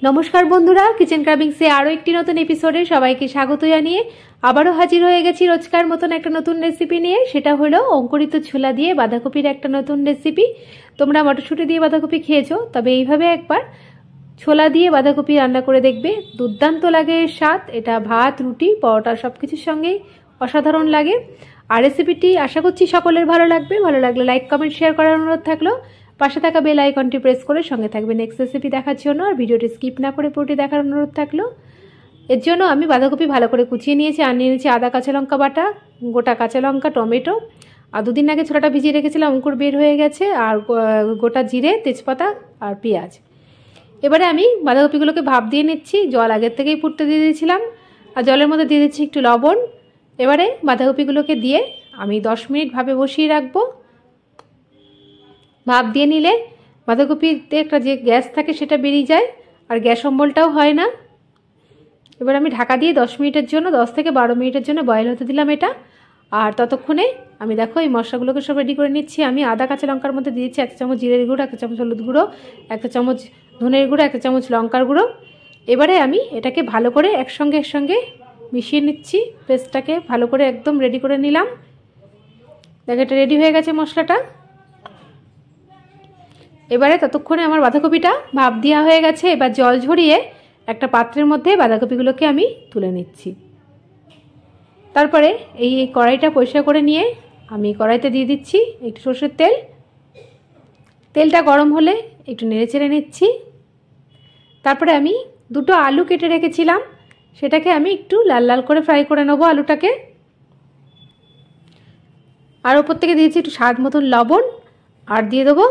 নমস্কার বন্ধুরা, কিচেন ক্রাভিংসে আরও একটি নতুন এপিসোডে সবাইকে স্বাগত জানিয়ে আবারও হাজির হয়ে গেছি রোজকার মতন একটা নতুন রেসিপি নিয়ে। সেটা হলো অঙ্কুরিত ছোলা দিয়ে বাঁধাকপির একটা নতুন রেসিপি। তোমরা মটরশুঁটি দিয়ে বাঁধাকপি খেয়েছো, তবে এইভাবে একবার ছোলা দিয়ে বাঁধাকপি রান্না করে দেখবে, দুর্দান্ত লাগে এর স্বাদ। এটা ভাত, রুটি, পরোটা সব কিছুর সঙ্গেই অসাধারণ লাগে। আর রেসিপিটি আশা করছি সকলের ভালো লাগবে। ভালো লাগলে লাইক, কমেন্ট, শেয়ার করার অনুরোধ থাকলো। পাশে থাকা বেল আইকনটি প্রেস করে সঙ্গে থাকবে নেক্সট রেসিপি দেখার জন্য। আর ভিডিওটি স্কিপ না করে পুরোটি দেখার অনুরোধ থাকলো। এর জন্য আমি বাঁধাকপি ভালো করে কুচিয়ে নিয়েছি। আর নিয়ে নিয়েছি আদা, কাঁচা লঙ্কা বাটা, গোটা কাঁচা লঙ্কা, টমেটো। আর দুদিন আগে ছোলাটা ভিজিয়ে রেখেছিলাম, অঙ্কুর বের হয়ে গেছে। আর গোটা জিরে, তেজপাতা আর পেঁয়াজ। এবারে আমি বাঁধাকপিগুলোকে ভাপ দিয়ে নিচ্ছি। জল আগের থেকেই ফুটতে দিয়ে দিয়েছিলাম। আর জলের মধ্যে দিয়ে দিচ্ছি একটু লবণ। এবারে বাঁধাকপিগুলোকে দিয়ে আমি 10 মিনিট ভাপে বসিয়ে রাখবো। ভাপ দিয়ে নিলে বাঁধাকপিতে একটা যে গ্যাস থাকে সেটা বেরিয়ে যায়, আর গ্যাস অম্বলটাও হয় না। এবার আমি ঢাকা দিয়ে 10 মিনিটের জন্য, 10 থেকে 12 মিনিটের জন্য বয়েল হতে দিলাম এটা। আর ততক্ষণে আমি দেখো এই মশলাগুলোকে সব রেডি করে নিচ্ছি। আমি আদা, কাঁচা লঙ্কার মধ্যে দিয়েছি 1 চামচ জিরের গুঁড়ো, 1 চামচ হলুদ গুঁড়ো, 1 চামচ ধনের গুঁড়ো, 1 চামচ লঙ্কার গুঁড়ো। এবারে আমি এটাকে ভালো করে একসঙ্গে মিশিয়ে নিচ্ছি। পেস্টটাকে ভালো করে একদম রেডি করে নিলাম। দেখো এটা রেডি হয়ে গেছে মশলাটা। এবারে ততক্ষণে আমার বাঁধাকপিটা ভাপ দেওয়া হয়ে গেছে। এবার জল ঝরিয়ে একটা পাত্রের মধ্যে বাঁধাকপিগুলোকে আমি তুলে নিচ্ছি। তারপরে এই কড়াইটা পরিষ্কার করে নিয়ে আমি কড়াইতে দিয়ে দিচ্ছি একটু সরষের তেল। তেলটা গরম হলে একটু নেড়ে চেড়ে নিচ্ছি। তারপরে আমি 2টো আলু কেটে রেখেছিলাম, সেটাকে আমি একটু লাল লাল করে ফ্রাই করে নেবো আলুটাকে। আর ওপর থেকে দিয়েছি একটু স্বাদ মতন লবণ, আর দিয়ে দেবো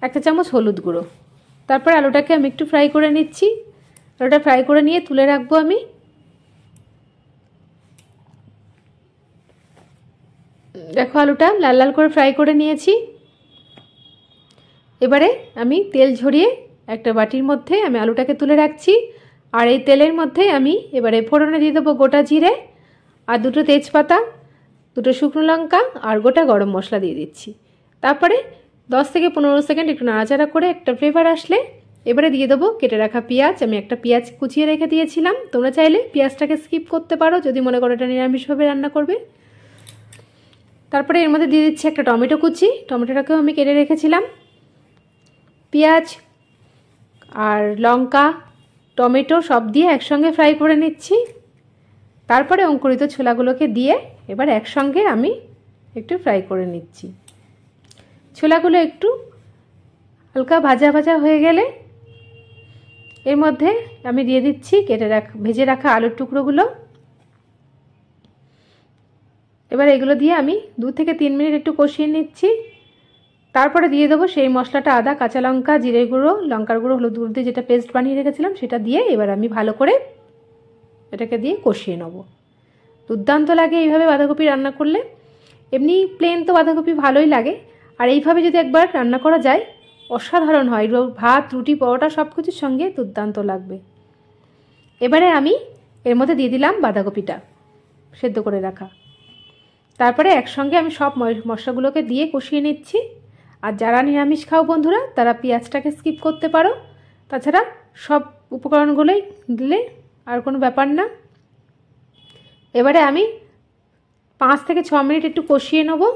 1 চামচ হলুদ গুঁড়ো। তারপর আলুটাকে আমি একটু ফ্রাই করে নিচ্ছি। আলুটা ফ্রাই করে নিয়ে তুলে রাখবো আমি। দেখো আলুটা লাল লাল করে ফ্রাই করে নিয়েছি। এবারে আমি তেল ঝরিয়ে একটা বাটির মধ্যে আমি আলুটাকে তুলে রাখছি। আর এই তেলের মধ্যে আমি এবারে ফোড়নে দিয়ে দেবো গোটা জিরে, আর 2টো তেজপাতা, 2টো শুকনো লঙ্কা, আর গোটা গরম মশলা দিয়ে দিচ্ছি। তারপরে 10 থেকে 15 সেকেন্ড একটু নাড়াচাড়া করে একটা ফ্লেভার আসলে এবারে দিয়ে দেবো কেটে রাখা পেঁয়াজ। আমি একটা পেঁয়াজ কুচিয়ে রেখে দিয়েছিলাম। তোমরা চাইলে পেঁয়াজটাকে স্কিপ করতে পারো যদি মনে করো এটা নিরামিষভাবে রান্না করবে। তারপরে এর মধ্যে দিয়ে দিচ্ছি একটা টমেটো কুচি। টমেটোটাকেও আমি কেটে রেখেছিলাম। পেঁয়াজ আর লঙ্কা, টমেটো সব দিয়ে একসঙ্গে ফ্রাই করে নিচ্ছি। তারপরে অঙ্কুরিত ছোলাগুলোকে দিয়ে এবার একসঙ্গে আমি একটু ফ্রাই করে নিচ্ছি। ছোলাগুলো একটু হালকা ভাজা ভাজা হয়ে গেলে এর মধ্যে আমি দিয়ে দিচ্ছি ভেজে রাখা আলুর টুকরোগুলো। এবার এগুলো দিয়ে আমি 2 থেকে 3 মিনিট একটু কষিয়ে নিচ্ছি। তারপরে দিয়ে দেবো সেই মশলাটা, আদা, কাঁচা লঙ্কা, জিরে গুঁড়ো, লঙ্কার গুঁড়ো, হলুদ গুঁড়ো দিয়ে যেটা পেস্ট বানিয়ে রেখেছিলাম সেটা দিয়ে এবার আমি ভালো করে এটাকে দিয়ে কষিয়ে নেবো। দুর্দান্ত লাগে এইভাবে বাঁধাকপি রান্না করলে। এমনি প্লেন তো বাঁধাকপি ভালোই লাগে, আর এইভাবে যদি একবার রান্না করা যায় অসাধারণ হয়। ভাত, রুটি, পরোটা সব কিছুর সঙ্গে দুর্দান্ত লাগবে। এবারে আমি এর মধ্যে দিয়ে দিলাম বাঁধাকপিটা সেদ্ধ করে রাখা। তারপরে একসঙ্গে আমি সব মশলাগুলোকে দিয়ে কষিয়ে নিচ্ছি। আর যারা নিরামিষ খাও বন্ধুরা তারা পেঁয়াজটাকে স্কিপ করতে পারো, তাছাড়া সব উপকরণগুলোই দিলে আর কোনো ব্যাপার না। এবারে আমি 5 থেকে 6 মিনিট একটু কষিয়ে নেবো।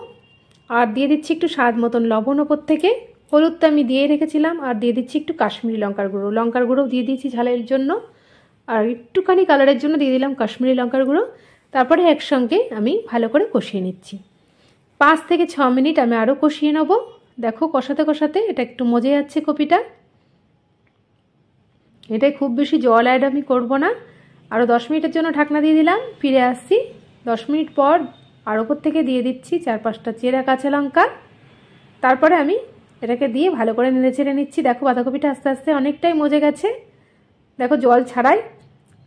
আর দিয়ে দিচ্ছি একটু স্বাদ মতন লবণ ওপর থেকে। হলুদটা আমি দিয়ে রেখেছিলাম। আর দিয়ে দিচ্ছি একটু কাশ্মীরি লঙ্কার গুঁড়ো। লঙ্কার গুঁড়োও দিয়ে দিয়েছি ঝালের জন্য, আর একটুখানি কালারের জন্য দিয়ে দিলাম কাশ্মীরি লঙ্কার গুঁড়ো। তারপরে একসঙ্গে আমি ভালো করে কষিয়ে নিচ্ছি। 5 থেকে 6 মিনিট আমি আরও কষিয়ে নেব। দেখো কষাতে কষাতে এটা একটু মজে যাচ্ছে কপিটা। এটাই খুব বেশি জল অ্যাড আমি করব না। আরও 10 মিনিটের জন্য ঢাকনা দিয়ে দিলাম। ফিরে আসছি 10 মিনিট পর। আর ওপর থেকে দিয়ে দিচ্ছি 4-5টা চেরা কাঁচা লঙ্কা। তারপরে আমি এটাকে দিয়ে ভালো করে নেড়ে চেড়ে নিচ্ছি। দেখো বাঁধাকপিটা আস্তে আস্তে অনেকটাই মজে গেছে। দেখো জল ছাড়াই,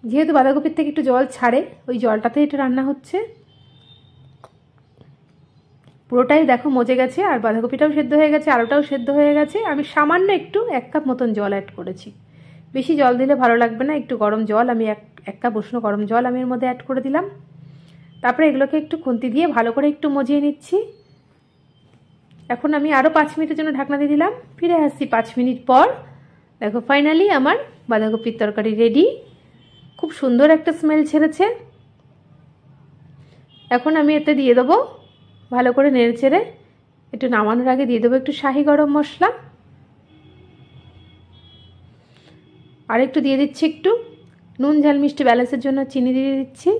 যেহেতু বাঁধাকপির থেকে একটু জল ছাড়ে, ওই জলটাতে এটা রান্না হচ্ছে। পুরোটাই দেখো মজে গেছে, আর বাঁধাকপিটাও সেদ্ধ হয়ে গেছে, আলুটাও সেদ্ধ হয়ে গেছে। আমি সামান্য একটু 1 কাপ মতন জল অ্যাড করেছি। বেশি জল দিলে ভালো লাগবে না। একটু গরম জল আমি 1 কাপ উষ্ণ গরম জল আমি এর মধ্যে অ্যাড করে দিলাম। তারপরে এগুলোকে একটু খুন্তি দিয়ে ভালো করে একটু মজিয়ে নিচ্ছি। এখন আমি আরও 5 মিনিটের জন্য ঢাকনা দিয়ে দিলাম। ফিরে আসছি 5 মিনিট পর। দেখো ফাইনালি আমার বাঁধাকপির তরকারি রেডি। খুব সুন্দর একটা স্মেল ছেড়েছে। এখন আমি এতে দিয়ে দেবো, ভালো করে নেড়ে চেড়ে একটু নামানোর আগে দিয়ে দেবো একটু শাহি গরম মশলা, আর একটু দিয়ে দিচ্ছি একটু নুন ঝাল মিষ্টি ব্যালেন্সের জন্য চিনি দিয়ে দিচ্ছি।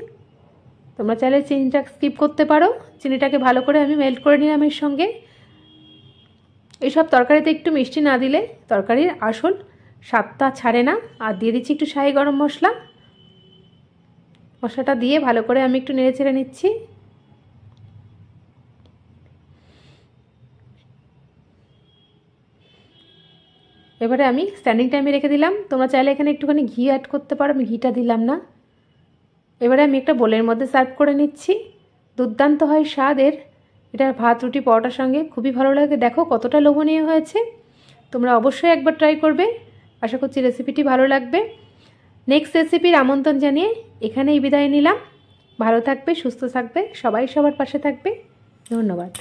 তোমরা চাইলে চিনিটা স্কিপ করতে পারো। চিনিটাকে ভালো করে আমি মেল্ট করে নিলাম এর সঙ্গে। এইসব তরকারিতে একটু মিষ্টি না দিলে তরকারির আসল স্বাদটা ছাড়ে না। আর দিয়ে দিচ্ছি একটু শাহি গরম মশলা। মশলাটা দিয়ে ভালো করে আমি একটু নেড়ে চেড়ে নিচ্ছি। এবারে আমি স্ট্যান্ডিং টাইমে রেখে দিলাম। তোমরা চাইলে এখানে একটুখানি ঘি অ্যাড করতে পারো, আমি ঘিটা দিলাম না। এবারে আমি একটা বোলের মধ্যে সার্ভ করে নিচ্ছি। দুর্দান্ত হয় স্বাদের। এটা ভাত রুটি পরোটার সঙ্গে খুবই ভালো লাগে। দেখো কতটা লোভনীয় হয়েছে। তোমরা অবশ্যই একবার ট্রাই করবে। আশা করছি রেসিপিটি ভালো লাগবে। নেক্সট রেসিপির আমন্ত্রণ জানিয়ে এখানেই বিদায় নিলাম। ভালো থাকবে, সুস্থ থাকবে, সবাই সবার পাশে থাকবে। ধন্যবাদ।